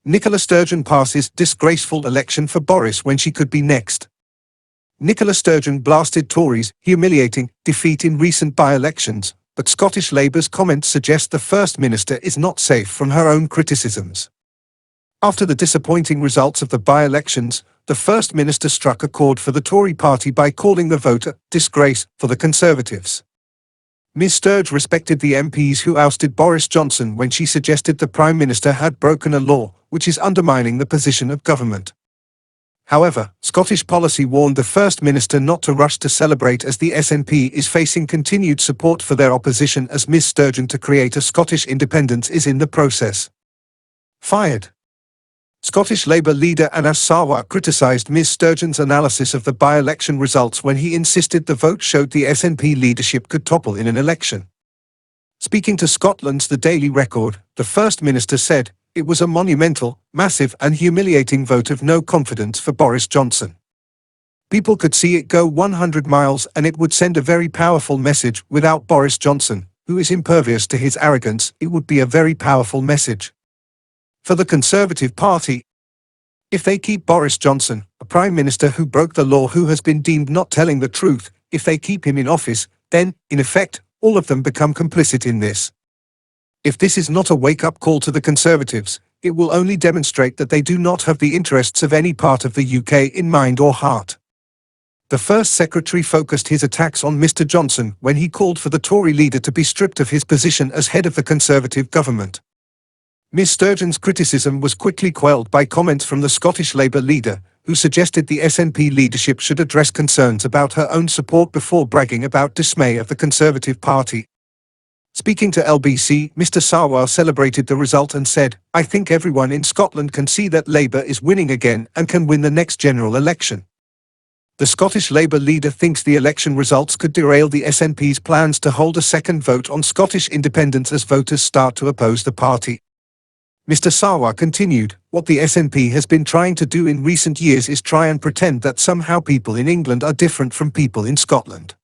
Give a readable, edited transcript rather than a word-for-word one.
Nicola Sturgeon passes disgraceful election for Boris when she could be next. Nicola Sturgeon blasted Tories' humiliating defeat in recent by-elections, but Scottish Labour's comments suggest the First Minister is not safe from her own criticisms. After the disappointing results of the by-elections, the First Minister struck a chord for the Tory party by calling the vote a disgrace for the Conservatives. Ms Sturge respected the MPs who ousted Boris Johnson when she suggested the Prime Minister had broken a law, which is undermining the position of government. However, Scottish policy warned the First Minister not to rush to celebrate as the SNP is facing continued support for their opposition as Ms Sturgeon to create a Scottish independence is in the process. Fired. Scottish Labour leader Anas Sarwar criticised Ms Sturgeon's analysis of the by-election results when he insisted the vote showed the SNP leadership could topple in an election. Speaking to Scotland's The Daily Record, the First Minister said, "It was a monumental, massive and humiliating vote of no confidence for Boris Johnson. People could see it go 100 miles and it would send a very powerful message. Without Boris Johnson, who is impervious to his arrogance, it would be a very powerful message. For the Conservative Party, if they keep Boris Johnson, a Prime Minister who broke the law who has been deemed not telling the truth, if they keep him in office, then, in effect, all of them become complicit in this. If this is not a wake-up call to the Conservatives, it will only demonstrate that they do not have the interests of any part of the UK in mind or heart." The First Secretary focused his attacks on Mr Johnson when he called for the Tory leader to be stripped of his position as head of the Conservative government. Ms Sturgeon's criticism was quickly quelled by comments from the Scottish Labour leader, who suggested the SNP leadership should address concerns about her own support before bragging about dismay of the Conservative Party. Speaking to LBC, Mr Sarwar celebrated the result and said, "I think everyone in Scotland can see that Labour is winning again and can win the next general election." The Scottish Labour leader thinks the election results could derail the SNP's plans to hold a second vote on Scottish independence as voters start to oppose the party. Mr Sarwar continued, "What the SNP has been trying to do in recent years is try and pretend that somehow people in England are different from people in Scotland.